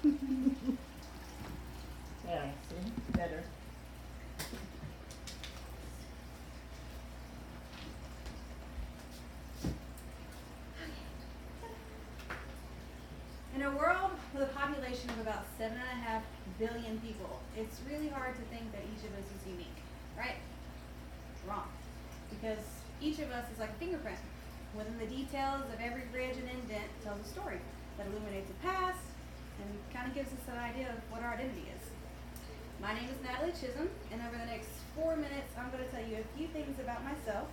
Yeah, see, better. In a world with a population of about 7.5 billion people, it's really hard to think that each of us is unique, right? Wrong. Because each of us is like a fingerprint. Within the details of every ridge and indent tells a story that illuminates the past and kind of gives us an idea of what our identity is. My name is Natalie Chisholm, and over the next 4 minutes, I'm going to tell you a few things about myself,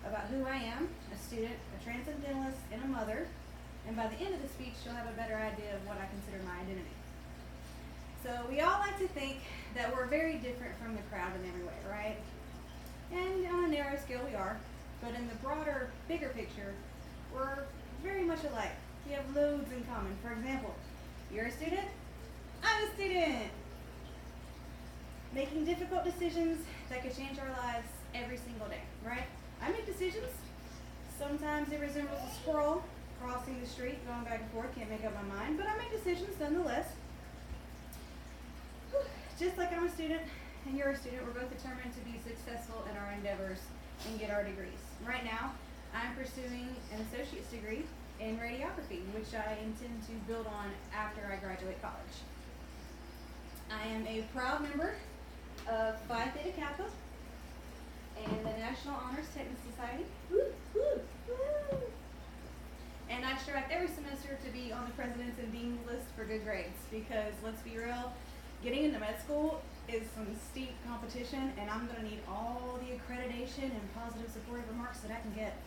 about who I am, a student, a transcendentalist, and a mother. And by the end of the speech, you'll have a better idea of what I consider my identity. So we all like to think that we're very different from the crowd in every way, right? And on a narrow scale, we are. But in the broader, bigger picture, we're very much alike. We have loads in common. For example, you're a student, I'm a student. Making difficult decisions that could change our lives every single day, right? I make decisions. Sometimes it resembles a squirrel crossing the street, going back and forth, can't make up my mind, but I make decisions nonetheless. Just like I'm a student and you're a student, we're both determined to be successful in our endeavors and get our degrees. Right now, I'm pursuing an associate's degree in radiography, which I intend to build on after I graduate college. I am a proud member of Phi Theta Kappa and the National Honors Technical Society. Woo, woo, woo. And I strive every semester to be on the president's and dean's list for good grades because, let's be real, getting into med school is some steep competition, and I'm going to need all the accreditation and positive supportive remarks that I can get.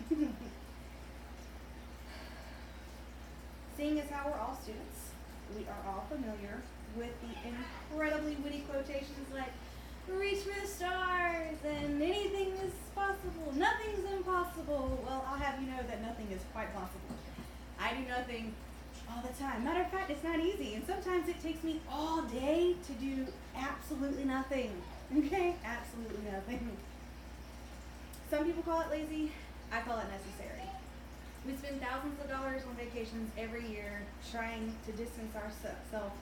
Seeing as how we're all students, we are all familiar with the incredibly witty quotations like, reach for the stars, and anything is possible, nothing's impossible. Well, I'll have you know that nothing is quite possible. I do nothing all the time. Matter of fact, it's not easy, and sometimes it takes me all day to do absolutely nothing. Okay? Absolutely nothing. Some people call it lazy, I call it necessary. We spend thousands of dollars on vacations every year trying to distance ourselves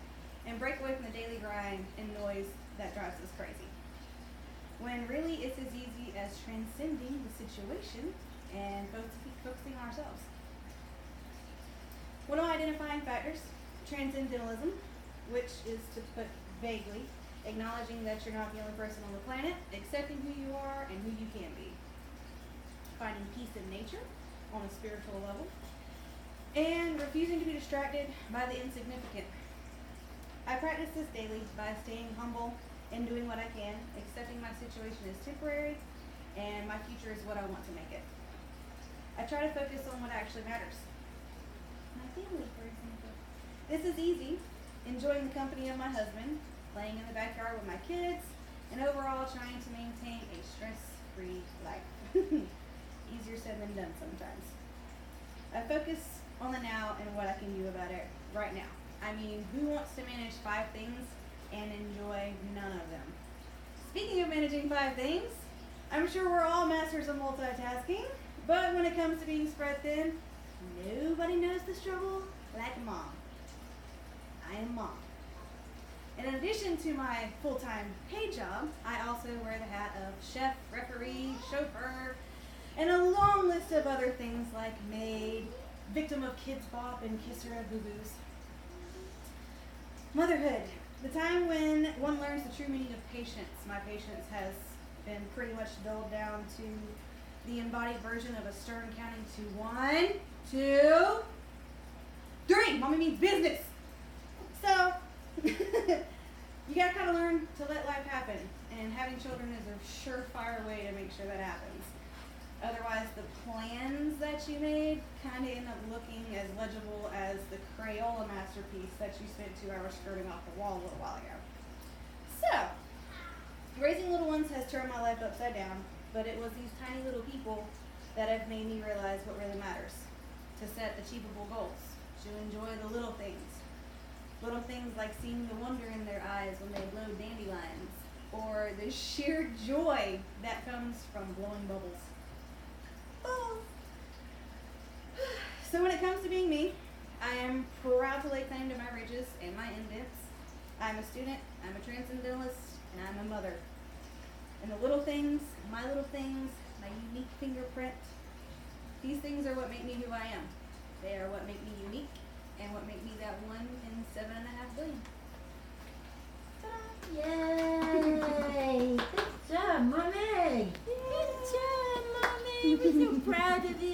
and break away from the daily grind and noise that drives us crazy. When really it's as easy as transcending the situation and focusing on ourselves. One of my identifying factors, transcendentalism, which is, to put vaguely, acknowledging that you're not the only person on the planet, accepting who you are and who you can be. Finding peace in nature on a spiritual level, and refusing to be distracted by the insignificant. I practice this daily by staying humble and doing what I can, accepting my situation is temporary, and my future is what I want to make it. I try to focus on what actually matters. My family, for example. This is easy, enjoying the company of my husband, playing in the backyard with my kids, and overall trying to maintain a stress-free life. Easier said than done sometimes. I focus on the now and what I can do about it right now. I mean, who wants to manage 5 things and enjoy none of them? Speaking of managing 5 things, I'm sure we're all masters of multitasking, but when it comes to being spread thin, nobody knows the struggle like mom. I am mom. In addition to my full-time paid job, I also wear the hat of chef, referee, chauffeur, and a long list of other things like maid, victim of kids bop, and kisser of boo-boos. Motherhood, the time when one learns the true meaning of patience. My patience has been pretty much dulled down to the embodied version of a stern counting to 1, 2, 3. Mommy means business. So, you gotta kind of learn to let life happen, and having children is a surefire way to make sure that happens. Otherwise, the plans that you made kind of end up looking as legible as the Crayola masterpiece that you spent 2 hours skirting off the wall a little while ago. So, raising little ones has turned my life upside down, but it was these tiny little people that have made me realize what really matters. To set achievable goals, to enjoy the little things. Little things like seeing the wonder in their eyes when they blow dandelions, or the sheer joy that comes from blowing bubbles. Oh. So when it comes to being me, I am proud to lay claim to my riches and my indents. I'm a student, I'm a transcendentalist, and I'm a mother. And the little things, my unique fingerprint, these things are what make me who I am. They are what make me unique and what make me that 1 in 7.5 billion. Ta-da! Yay! Good job, Mommy! Good job, Mommy! We're so proud of you.